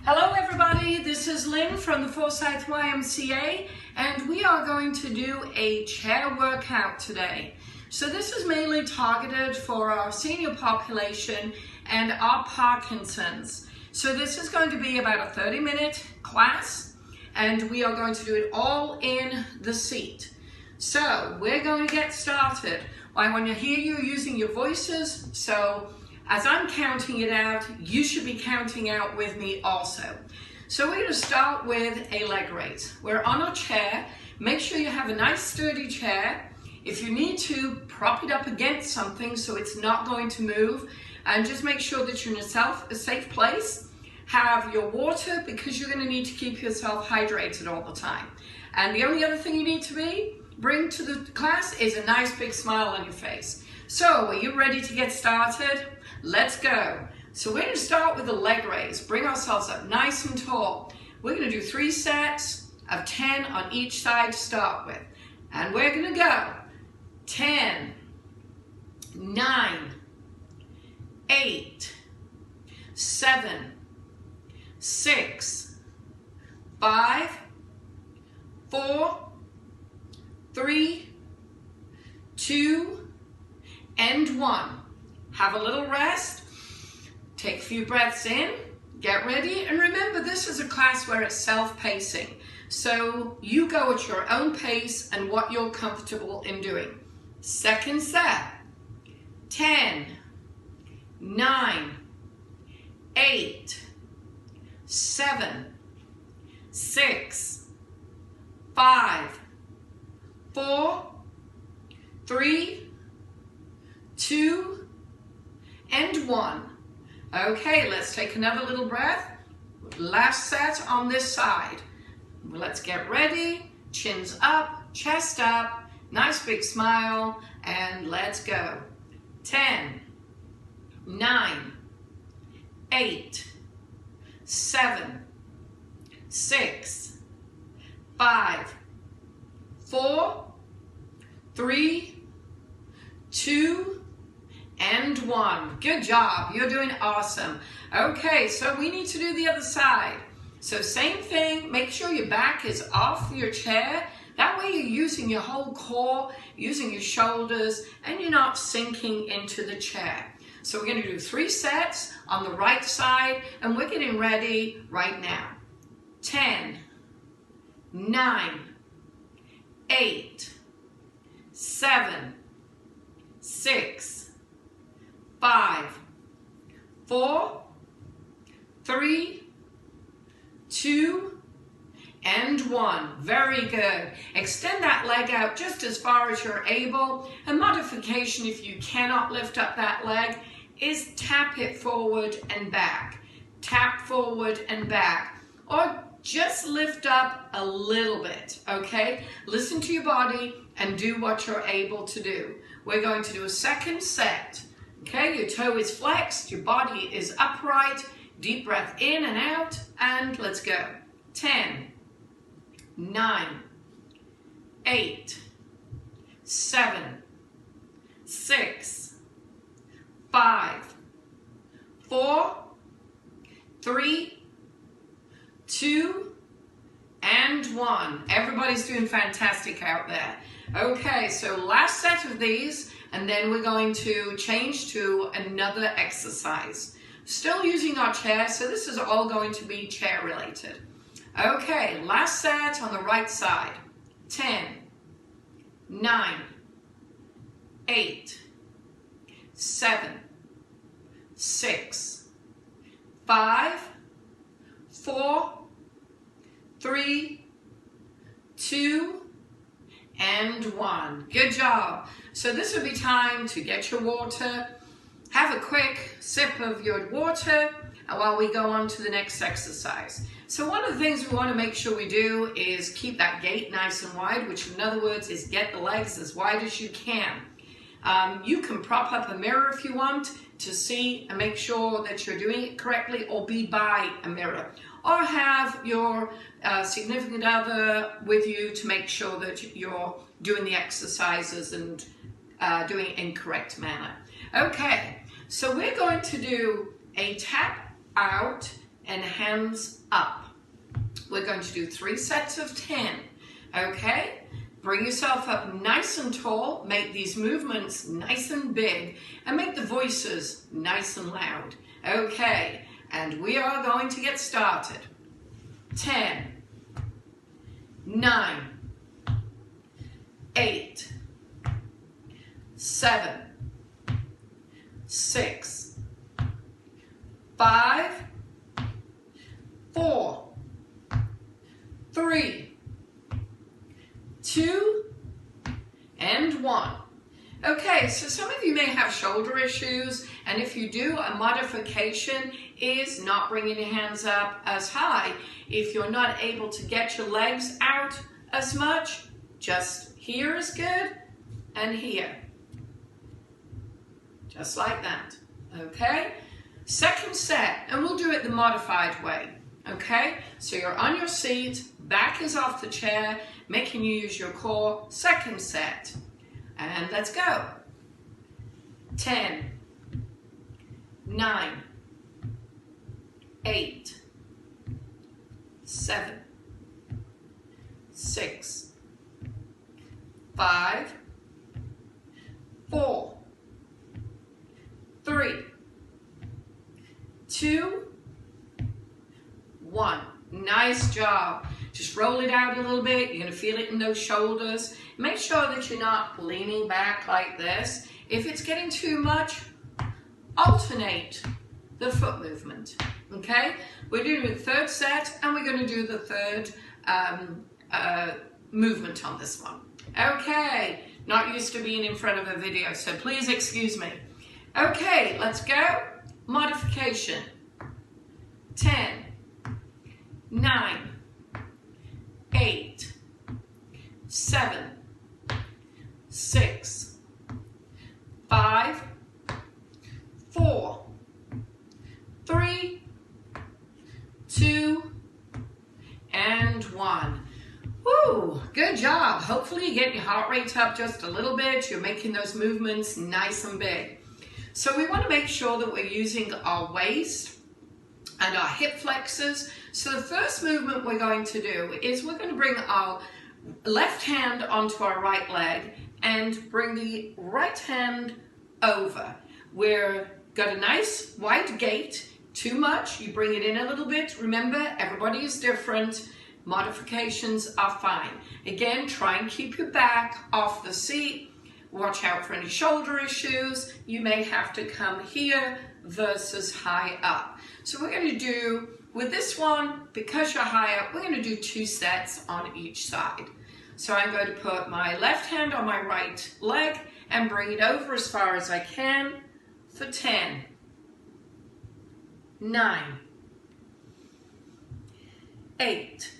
Hello everybody, this is Lynn from the Forsyth YMCA and we are going to do a chair workout today. So this is mainly targeted for our senior population and our Parkinson's. So this is going to be about a 30-minute class and we are going to do it all in the seat. So we're going to get started. I want to hear you using your voices, so as I'm counting it out, you should be counting out with me also. So we're going to start with a leg raise. We're on our chair. Make sure you have a nice sturdy chair. If you need to, prop it up against something so it's not going to move. And just make sure that you're in a safe place. Have your water because you're going to need to keep yourself hydrated all the time. And the only other thing you need to bring to the class is a nice big smile on your face. So are you ready to get started? Let's go. So we're going to start with a leg raise. Bring ourselves up nice and tall. We're going to do 3 sets of 10 on each side to start with. And we're going to go 10, 9, 8, 7, 6, 5, 4, 3, 2, and 1. Have a little rest, take a few breaths in, get ready, and remember this is a class where it's self-pacing. So you go at your own pace and what you're comfortable in doing. Second set, 10, 9, 8, 7, 6, 5, 4, 3, 2, and 1. Okay, let's take another little breath. Last set on this side. Let's get ready. Chins up, chest up, nice big smile, and let's go. 10, 9, 8, 7, 6, 5, 4, 3, 2, and 1. Good job. You're doing awesome. Okay, so we need to do the other side. So same thing. Make sure your back is off your chair. That way you're using your whole core, using your shoulders, and you're not sinking into the chair. So we're going to do 3 sets on the right side, and we're getting ready right now. 10, 9, 8, 7, 6, 5, 4, 3, 2, and 1. Very good. Extend that leg out just as far as you're able. A modification, if you cannot lift up that leg, is tap it forward and back. Tap forward and back. Or just lift up a little bit, okay? Listen to your body and do what you're able to do. We're going to do a second set. Okay, your toe is flexed, your body is upright. Deep breath in and out, and let's go. 10, 9, 8, 7, 6, 5, 4, 3, 2, and 1. Everybody's doing fantastic out there. Okay, so last set of these, and then we're going to change to another exercise. Still using our chair, so this is all going to be chair related. Okay, last set on the right side. 10, 9, 8, 7, 6, 5, 4, 3, 2, and 1. Good job. So this would be time to get your water, have a quick sip of your water while we go on to the next exercise. So one of the things we want to make sure we do is keep that gait nice and wide, which in other words is get the legs as wide as you can. You can prop up a mirror if you want to see and make sure that you're doing it correctly, or be by a mirror. Or have your significant other with you to make sure that you're doing the exercises and doing it in correct manner. Okay, so we're going to do a tap out and hands up. We're going to do 3 sets of 10, okay? Bring yourself up nice and tall, make these movements nice and big, and make the voices nice and loud. Okay, and we are going to get started. 10, 9, 8, 7, 6, 5, 4, 3, 2, and 1. Okay, so some of you may have shoulder issues, and if you do, a modification is not bringing your hands up as high. If you're not able to get your legs out as much, just here is good, and here. Just like that, okay? Second set, and we'll do it the modified way, okay? So you're on your seat, back is off the chair, making you use your core. Second set, and let's go. 10, 9, 8, 7, 6, 5, 4, 3, 2, 1. Nice job. Just roll it out a little bit. You're going to feel it in those shoulders. Make sure that you're not leaning back like this. If it's getting too much, alternate the foot movement. Okay? We're doing the third set, and we're going to do the third movement on this one. Okay. Not used to being in front of a video, so please excuse me. Okay, let's go. Modification. 10, 9, 8, 7, 6, 5, 4, 3, 2, and 1. Woo, good job. Hopefully you get your heart rate up just a little bit. You're making those movements nice and big. So we want to make sure that we're using our waist and our hip flexors. So the first movement we're going to do is we're going to bring our left hand onto our right leg and bring the right hand over. We've got a nice wide gait. Too much, you bring it in a little bit. Remember, everybody is different. Modifications are fine. Again, try and keep your back off the seat. Watch out for any shoulder issues. You may have to come here versus high up. So we're going to do, with this one, because you're high up, we're going to do 2 sets on each side. So I'm going to put my left hand on my right leg and bring it over as far as I can for 10, 9, 8,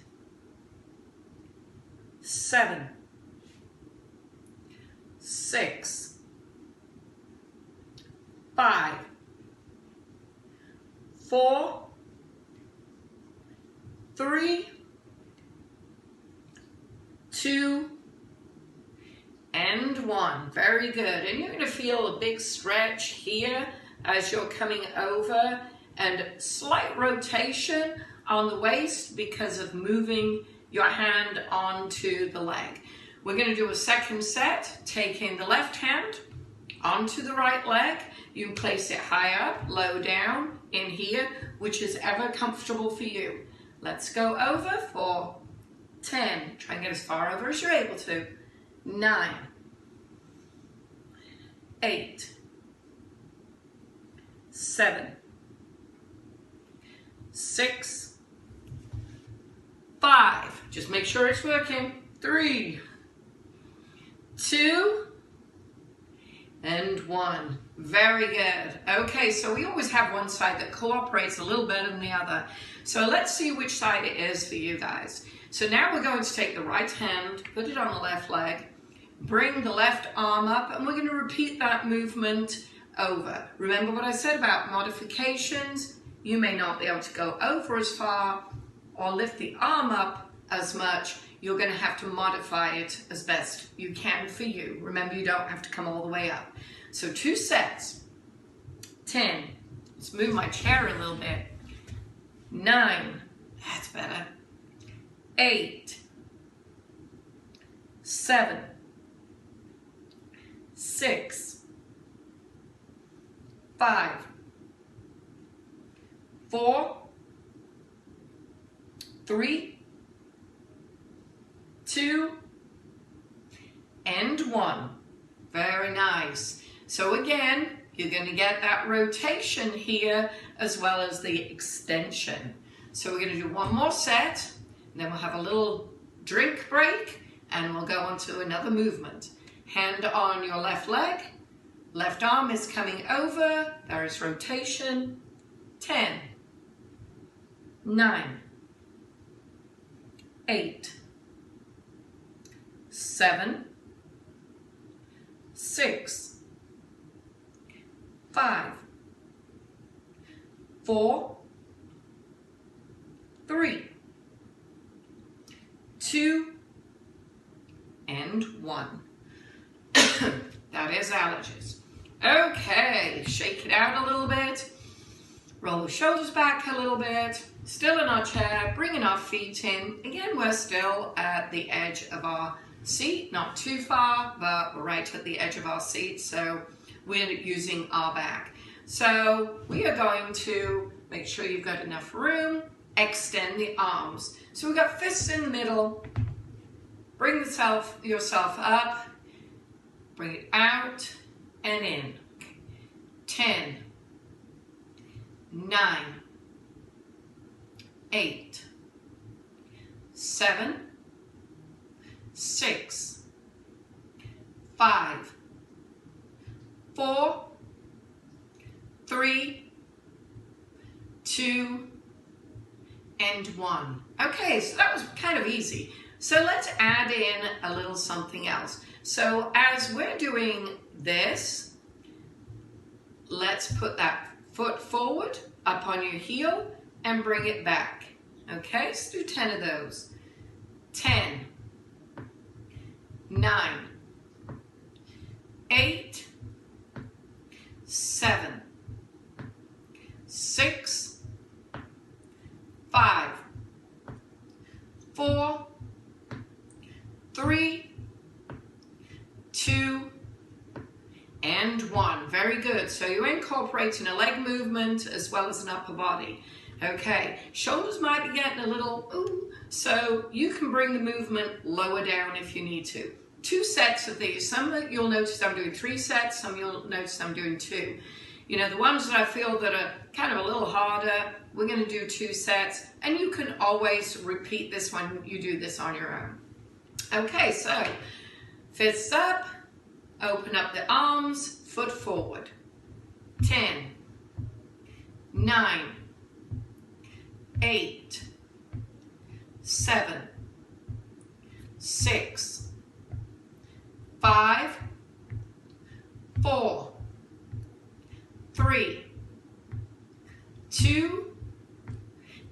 7, 6, 5, 4, 3, 2, and 1. Very good. And you're going to feel a big stretch here as you're coming over, and slight rotation on the waist because of moving your hand onto the leg. We're going to do a second set, taking the left hand onto the right leg. You can place it high up, low down, in here, which is ever comfortable for you. Let's go over for 10. Try and get as far over as you're able to. 9, 8, 7, 6, 5. Just make sure it's working. 3, 2, and 1. Very good. Okay, so we always have one side that cooperates a little better than the other. So let's see which side it is for you guys. So now we're going to take the right hand, put it on the left leg, bring the left arm up, and we're going to repeat that movement over. Remember what I said about modifications? You may not be able to go over as far or lift the arm up as much. You're going to have to modify it as best you can for you. Remember, you don't have to come all the way up. So 2 sets, 10. Let's move my chair a little bit. 9, that's better, 8, 7, 6, 5, 4, 3, 2, and 1. Very nice. So again, you're going to get that rotation here as well as the extension. So we're going to do one more set, and then we'll have a little drink break, and we'll go on to another movement. Hand on your left leg, left arm is coming over, there is rotation. 10, 9, 8, 7, 6, 5, 4, 3, 2, and 1. That is allergies. Okay, shake it out a little bit. Roll the shoulders back a little bit. Still in our chair, bringing our feet in. Again, we're still at the edge of our seat, not too far, but we're right at the edge of our seat, so we're using our back. So we are going to make sure you've got enough room, extend the arms. So we've got fists in the middle, bring yourself up, bring it out and in. 10, 9, 8, 7, 6, 5, 4, 3, 2, and 1. Okay, so that was kind of easy. So let's add in a little something else. So as we're doing this, let's put that foot forward, up on your heel, and bring it back. Okay, let's do 10 of those. 10, 9, 8, 7, 6, 5, 4, 3, 2, and 1. Very good. So you're incorporating a leg movement as well as an upper body. Okay, shoulders might be getting a little ooh, so you can bring the movement lower down if you need to. 2 sets of these. Some that you'll notice I'm doing 3 sets, some you'll notice I'm doing 2. You know, the ones that I feel that are kind of a little harder, we're going to do 2 sets, and you can always repeat this when you do this on your own. Okay, so fists up, open up the arms, foot forward. 10, 9, 8, 7, 6, 5, 4, 3, 2,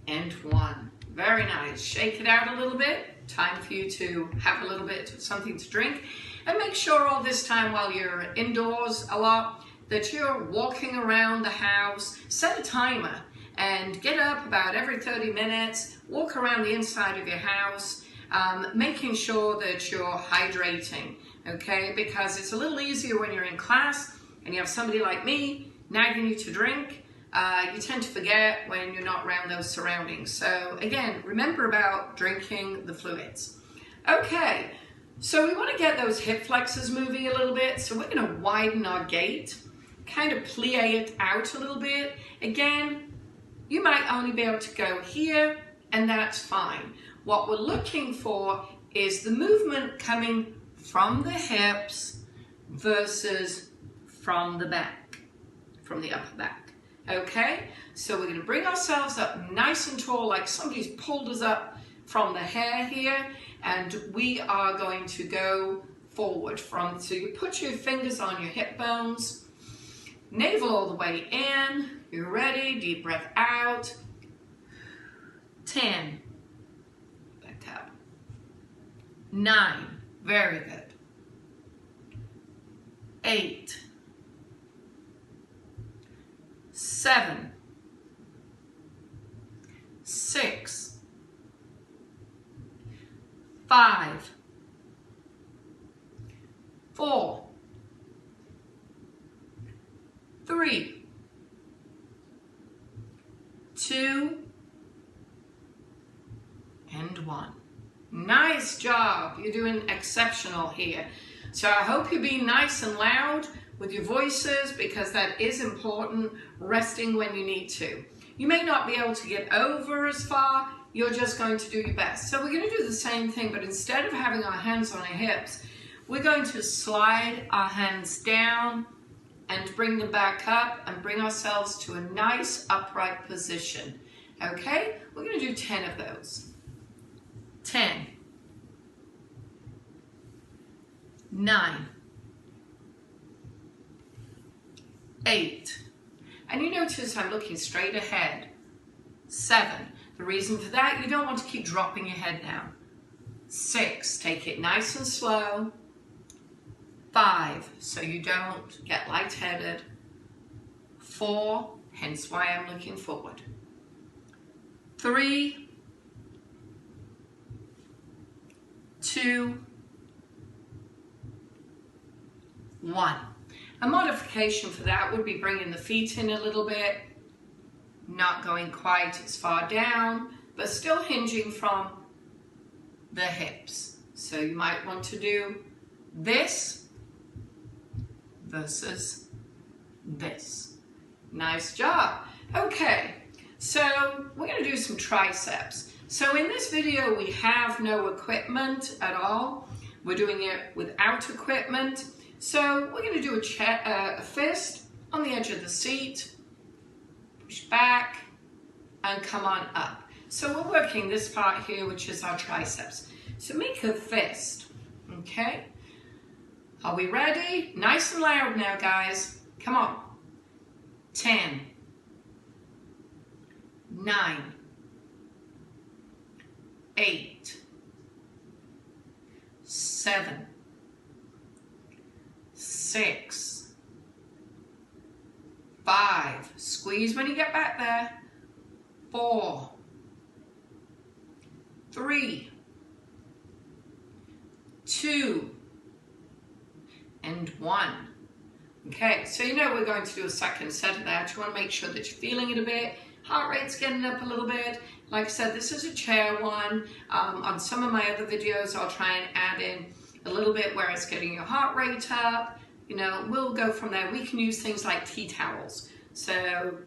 and 1. Very nice. Shake it out a little bit. Time for you to have a little bit of something to drink. And make sure all this time while you're indoors a lot that you're walking around the house. Set a timer and get up about every 30 minutes. Walk around the inside of your house, making sure that you're hydrating, okay? Because it's a little easier when you're in class and you have somebody like me nagging you to drink. You tend to forget when you're not around those surroundings. So again, remember about drinking the fluids. Okay, so we want to get those hip flexors moving a little bit. So we're going to widen our gait, kind of plie it out a little bit. Again, you might only be able to go here, and that's fine. What we're looking for is the movement coming from the hips versus from the back, from the upper back. Okay, so we're going to bring ourselves up nice and tall, like somebody's pulled us up from the hair here, and we are going to go forward from, so you put your fingers on your hip bones, navel all the way in, you're ready, deep breath out, 10, back up, 9, very good, 8, 7, 6, 5, 4, 3, 2, and 1. Nice job. You're doing exceptional here. So I hope you're being nice and loud with your voices, because that is important, resting when you need to. You may not be able to get over as far, you're just going to do your best. So we're going to do the same thing, but instead of having our hands on our hips, we're going to slide our hands down and bring them back up and bring ourselves to a nice upright position. Okay? We're going to do 10 of those. 10, 9, 8, and you notice I'm looking straight ahead. 7, the reason for that, you don't want to keep dropping your head down. 6, take it nice and slow. 5, so you don't get lightheaded. 4, hence why I'm looking forward. 3, 2, 1. A modification for that would be bringing the feet in a little bit, not going quite as far down, but still hinging from the hips. So you might want to do this versus this. Nice job. Okay, so we're going to do some triceps. So in this video we have no equipment at all. We're doing it without equipment. So we're going to do a fist on the edge of the seat, push back, and come on up. So we're working this part here, which is our triceps. So make a fist, okay? Are we ready? Nice and loud now, guys. Come on. 10, 9, 8, 7, 6, 5, squeeze when you get back there, 4, 3, 2, and 1. Okay, so you know we're going to do a second set of that. You want to make sure that you're feeling it a bit. Heart rate's getting up a little bit. Like I said, this is a chair one. On some of my other videos, I'll try and add in a little bit where it's getting your heart rate up. You know, we'll go from there. We can use things like tea towels. So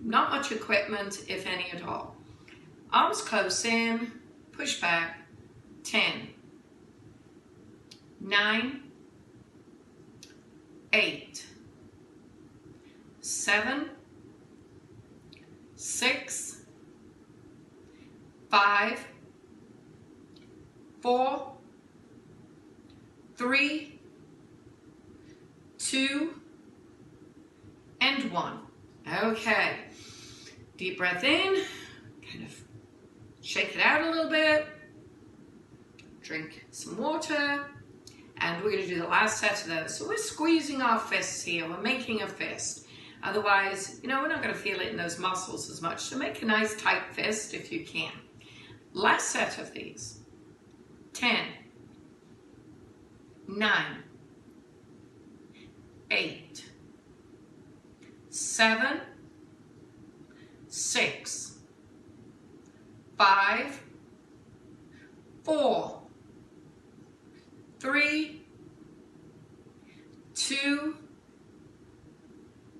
not much equipment, if any at all. Arms close in, push back, 10, 9, 8, 7, 6, 5, 4, 3, 2, and 1. Okay. Deep breath in, kind of shake it out a little bit, drink some water, and we're going to do the last set of those. So we're squeezing our fists here, we're making a fist. Otherwise, you know, we're not going to feel it in those muscles as much. So make a nice tight fist if you can. Last set of these. 10, 9, 8, 7, 6, 5, 4, 3, 2,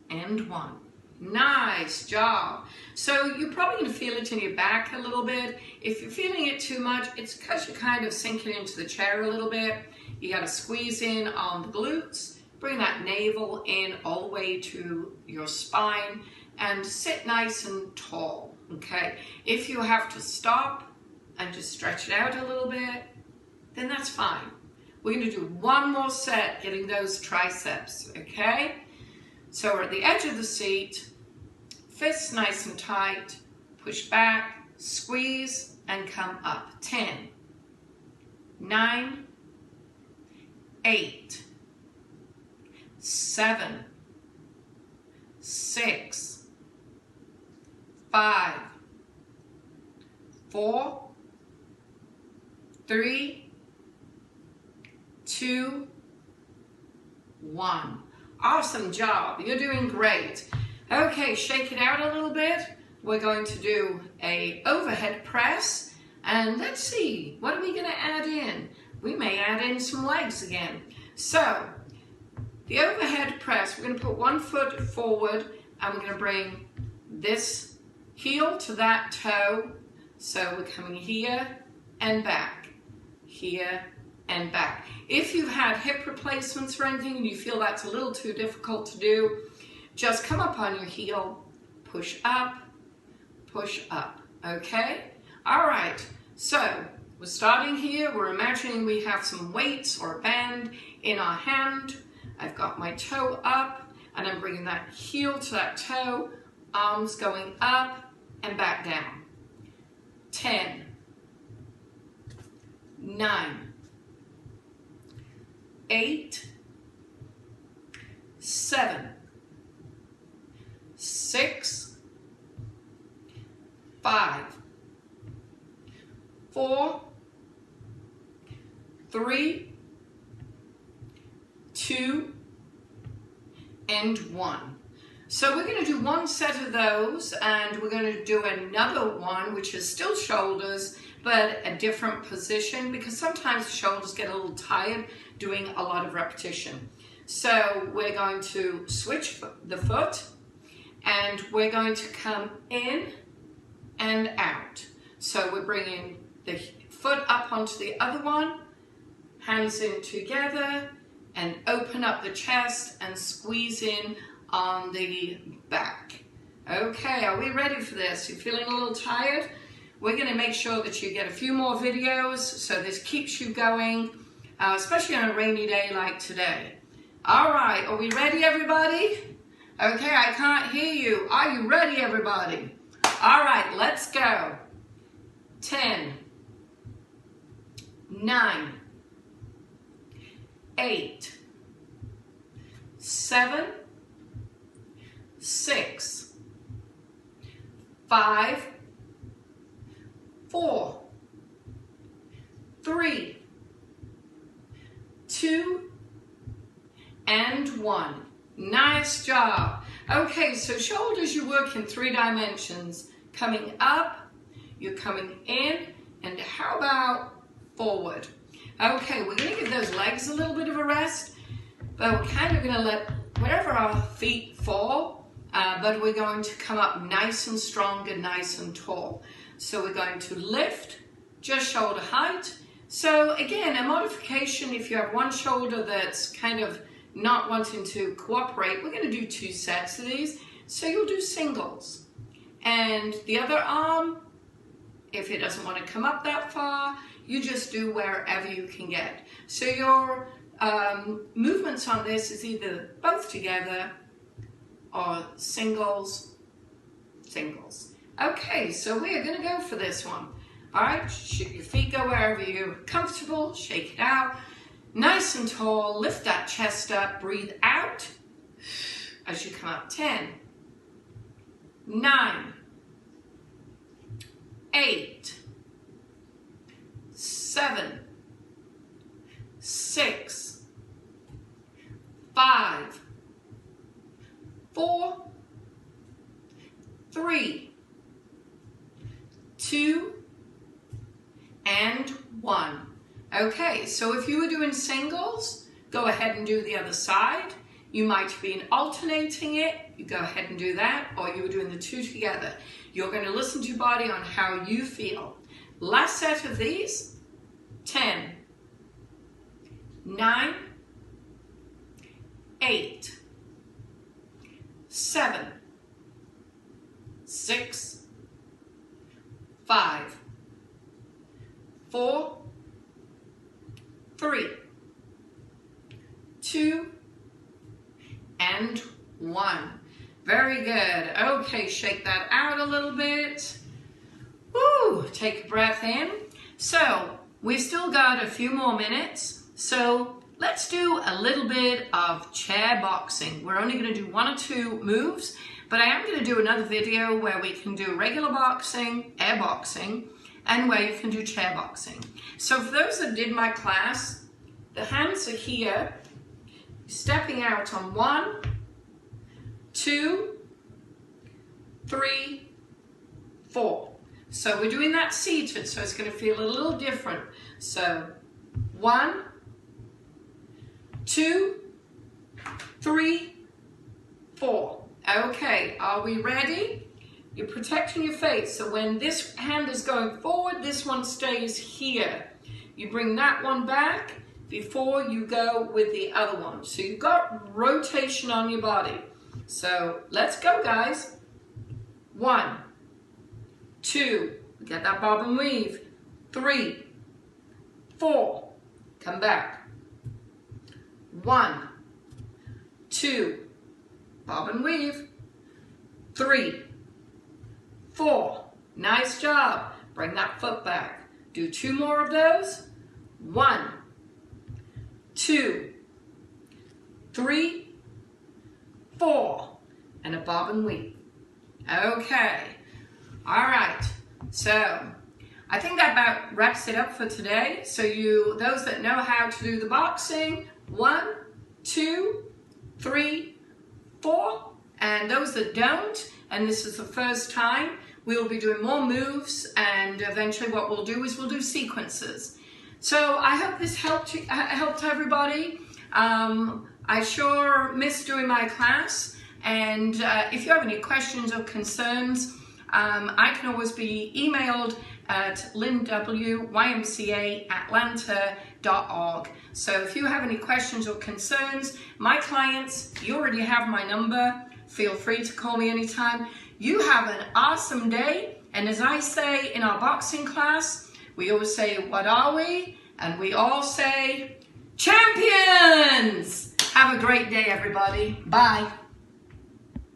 and 1. Nice job. So you're probably going to feel it in your back a little bit. If you're feeling it too much, it's because you're kind of sinking into the chair a little bit. You got to squeeze in on the glutes, bring that navel in all the way to your spine, and sit nice and tall, okay? If you have to stop and just stretch it out a little bit, then that's fine. We're going to do one more set, getting those triceps, okay? So we're at the edge of the seat, fists nice and tight, push back, squeeze, and come up. 10, 9, 8, 7, 6, 5, 4, 3, 2, 1. Awesome job. You're doing great. Okay, shake it out a little bit. We're going to do a overhead press. And let's see, what are we going to add in? We may add in some legs again. So, the overhead press, we're going to put one foot forward and we're going to bring this heel to that toe. So we're coming here and back, here and back. If you've had hip replacements or anything and you feel that's a little too difficult to do, just come up on your heel, push up, okay? All right, so we're starting here. We're imagining we have some weights or a band in our hand. I've got my toe up and I'm bringing that heel to that toe, arms going up and back down. 10, 9, 8, 7, 6, 5, 4, 3, 2, and 1. So we're going to do one set of those and we're going to do another one which is still shoulders but a different position because sometimes the shoulders get a little tired doing a lot of repetition. So we're going to switch the foot and we're going to come in and out. So we're bringing the foot up onto the other one, hands in together, and open up the chest and squeeze in on the back. Okay, are we ready for this? You feeling a little tired? We're going to make sure that you get a few more videos so this keeps you going, especially on a rainy day like today. All right, are we ready, everybody? Okay, I can't hear you. Are you ready, everybody? All right, let's go. 10, 9, 8, 7, 6, 5, 4, 3, 2, and 1. Nice job. Okay, so shoulders you work in 3 dimensions. Coming up, you're coming in, and how about forward? Okay, we're going to give those legs a little bit of a rest, but we're kind of going to let wherever our feet fall, but we're going to come up nice and strong and nice and tall. So we're going to lift just shoulder height. So again, a modification, if you have one shoulder that's kind of not wanting to cooperate, we're going to do 2 sets of these. So you'll do singles. And the other arm, if it doesn't want to come up that far, you just do wherever you can get. So your movements on this is either both together or singles, singles. Okay, so we are going to go for this one. All right, your feet go wherever you're comfortable, shake it out. Nice and tall, lift that chest up, breathe out as you come up. 10, 9, 8, 7, 6, 5, 4, 3, 2, and 1. Okay, so if you were doing singles, go ahead and do the other side. You might have been alternating it, you go ahead and do that, or you were doing the 2 together. You're going to listen to your body on how you feel. Last set of these, 10, 9, 8, 7, 6, 5, 4, 3, 2, and 1. Very good. Okay, shake that out a little bit. Woo, take a breath in. So, we've still got a few more minutes. So, let's do a little bit of chair boxing. We're only going to do 1 or 2 moves, but I am going to do another video where we can do regular boxing, air boxing, and where you can do chair boxing. So for those that did my class, the hands are here, stepping out on 1, 2, 3, 4. So we're doing that seated, so it's going to feel a little different. So 1, 2, 3, 4. Okay, are we ready? You're protecting your face, so when this hand is going forward, this one stays here. You bring that one back before you go with the other one. So you've got rotation on your body. So let's go, guys. 1, 2, get that bob and weave. 3, 4, come back. 1, 2, bob and weave. 3, 4, nice job. Bring that foot back. Do 2 more of those. 1, 2, 3, 4, and a bob and weave. Okay, all right, so I think that about wraps it up for today. So those that know how to do the boxing, 1, 2, 3, 4, and those that don't, and this is the first time, we will be doing more moves, and eventually what we'll do is we'll do sequences. So I hope this helped everybody. I sure miss doing my class, and if you have any questions or concerns, I can always be emailed at lynnwymca@atlanta.org. So if you have any questions or concerns, my clients, you already have my number. Feel free to call me anytime. You have an awesome day, and as I say in our boxing class, we always say, what are we? And we all say, champions! Have a great day, everybody. Bye.